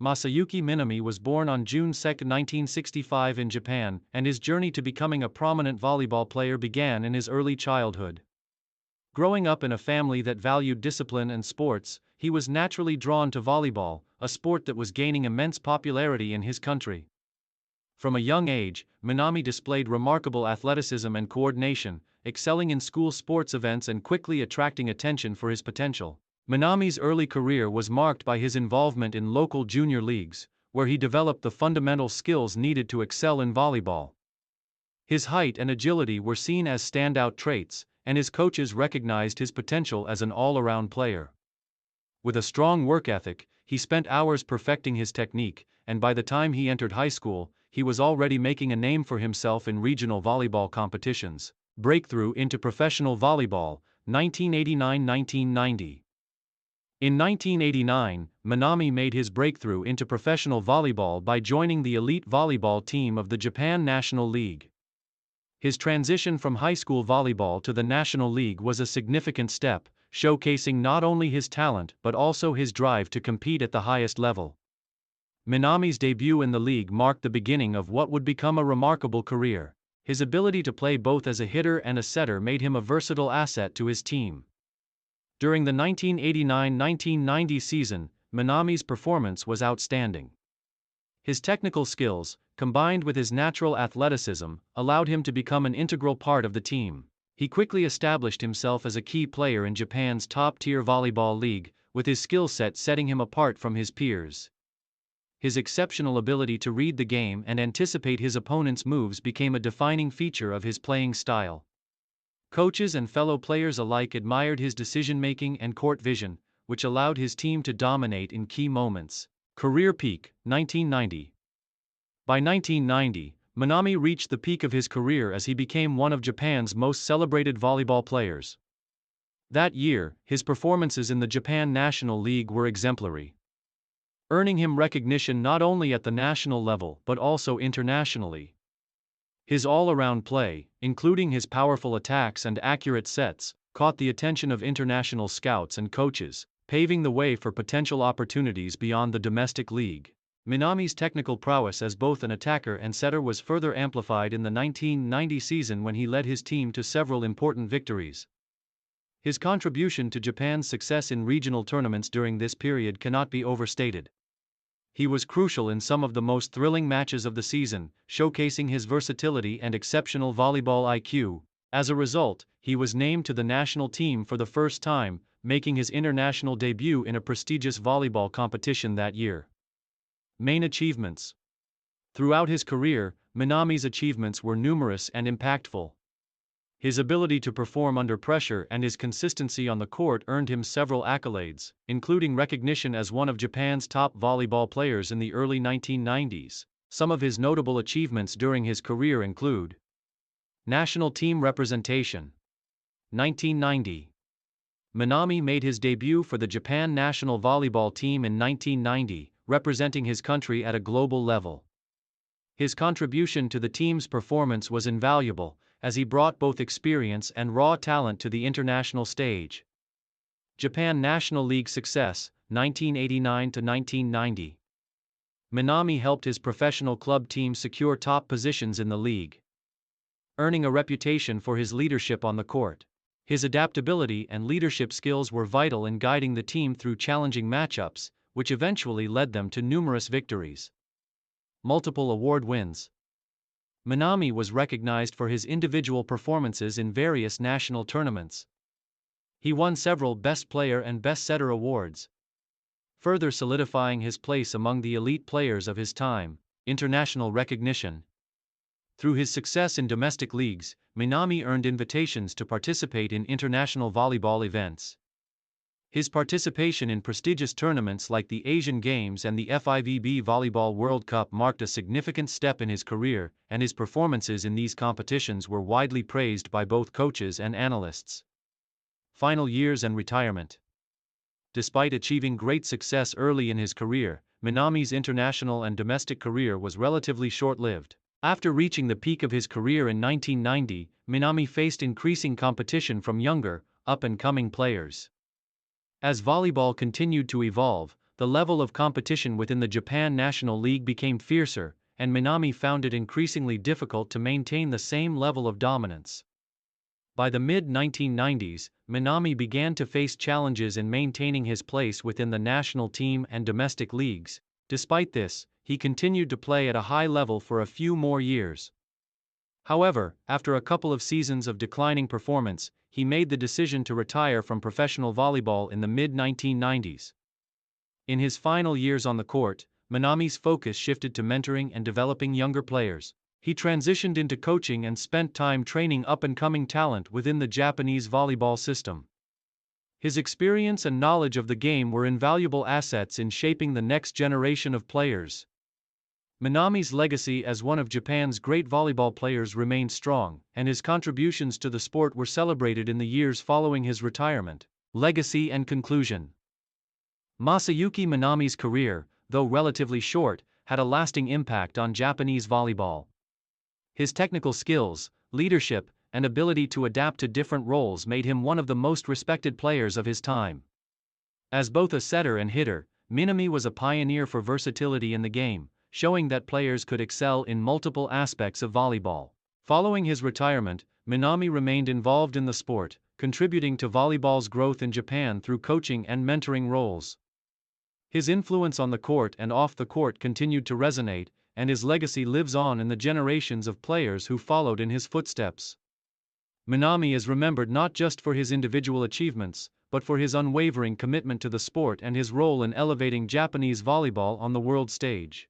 Masayuki Minami was born on June 2, 1965 in Japan, and his journey to becoming a prominent volleyball player began in his early childhood. Growing up in a family that valued discipline and sports, he was naturally drawn to volleyball, a sport that was gaining immense popularity in his country. From a young age, Minami displayed remarkable athleticism and coordination, excelling in school sports events and quickly attracting attention for his potential. Minami's early career was marked by his involvement in local junior leagues, where he developed the fundamental skills needed to excel in volleyball. His height and agility were seen as standout traits, and his coaches recognized his potential as an all-around player. With a strong work ethic, he spent hours perfecting his technique, and by the time he entered high school, he was already making a name for himself in regional volleyball competitions. Breakthrough into professional volleyball, 1989–1990. In 1989, Minami made his breakthrough into professional volleyball by joining the elite volleyball team of the Japan National League. His transition from high school volleyball to the National League was a significant step, showcasing not only his talent but also his drive to compete at the highest level. Minami's debut in the league marked the beginning of what would become a remarkable career. His ability to play both as a hitter and a setter made him a versatile asset to his team. During the 1989–1990 season, Minami's performance was outstanding. His technical skills, combined with his natural athleticism, allowed him to become an integral part of the team. He quickly established himself as a key player in Japan's top-tier volleyball league, with his skill set setting him apart from his peers. His exceptional ability to read the game and anticipate his opponent's moves became a defining feature of his playing style. Coaches and fellow players alike admired his decision-making and court vision, which allowed his team to dominate in key moments. Career peak, 1990. By 1990, Minami reached the peak of his career as he became one of Japan's most celebrated volleyball players. That year, his performances in the Japan National League were exemplary, earning him recognition not only at the national level but also internationally. His all-around play, including his powerful attacks and accurate sets, caught the attention of international scouts and coaches, paving the way for potential opportunities beyond the domestic league. Minami's technical prowess as both an attacker and setter was further amplified in the 1990 season when he led his team to several important victories. His contribution to Japan's success in regional tournaments during this period cannot be overstated. He was crucial in some of the most thrilling matches of the season, showcasing his versatility and exceptional volleyball IQ. As a result, he was named to the national team for the first time, making his international debut in a prestigious volleyball competition that year. Main achievements. Throughout his career, Minami's achievements were numerous and impactful. His ability to perform under pressure and his consistency on the court earned him several accolades, including recognition as one of Japan's top volleyball players in the early 1990s. Some of his notable achievements during his career include: National team representation. 1990. Minami made his debut for the Japan national volleyball team in 1990, representing his country at a global level. His contribution to the team's performance was invaluable, as he brought both experience and raw talent to the international stage. Japan National League success, 1989–1990. Minami helped his professional club team secure top positions in the league, earning a reputation for his leadership on the court. His adaptability and leadership skills were vital in guiding the team through challenging matchups, which eventually led them to numerous victories. Multiple award wins. Minami was recognized for his individual performances in various national tournaments. He won several Best Player and Best Setter awards, further solidifying his place among the elite players of his time. International recognition. Through his success in domestic leagues, Minami earned invitations to participate in international volleyball events. His participation in prestigious tournaments like the Asian Games and the FIVB Volleyball World Cup marked a significant step in his career, and his performances in these competitions were widely praised by both coaches and analysts. Final years and retirement. Despite achieving great success early in his career, Minami's international and domestic career was relatively short-lived. After reaching the peak of his career in 1990, Minami faced increasing competition from younger, up-and-coming players. As volleyball continued to evolve, the level of competition within the Japan National League became fiercer, and Minami found it increasingly difficult to maintain the same level of dominance. By the mid-1990s, Minami began to face challenges in maintaining his place within the national team and domestic leagues. Despite this, he continued to play at a high level for a few more years. However, after a couple of seasons of declining performance, he made the decision to retire from professional volleyball in the mid-1990s. In his final years on the court, Minami's focus shifted to mentoring and developing younger players. He transitioned into coaching and spent time training up-and-coming talent within the Japanese volleyball system. His experience and knowledge of the game were invaluable assets in shaping the next generation of players. Minami's legacy as one of Japan's great volleyball players remained strong, and his contributions to the sport were celebrated in the years following his retirement. Legacy and conclusion. Masayuki Minami's career, though relatively short, had a lasting impact on Japanese volleyball. His technical skills, leadership, and ability to adapt to different roles made him one of the most respected players of his time. As both a setter and hitter, Minami was a pioneer for versatility in the game, showing that players could excel in multiple aspects of volleyball. Following his retirement, Minami remained involved in the sport, contributing to volleyball's growth in Japan through coaching and mentoring roles. His influence on the court and off the court continued to resonate, and his legacy lives on in the generations of players who followed in his footsteps. Minami is remembered not just for his individual achievements, but for his unwavering commitment to the sport and his role in elevating Japanese volleyball on the world stage.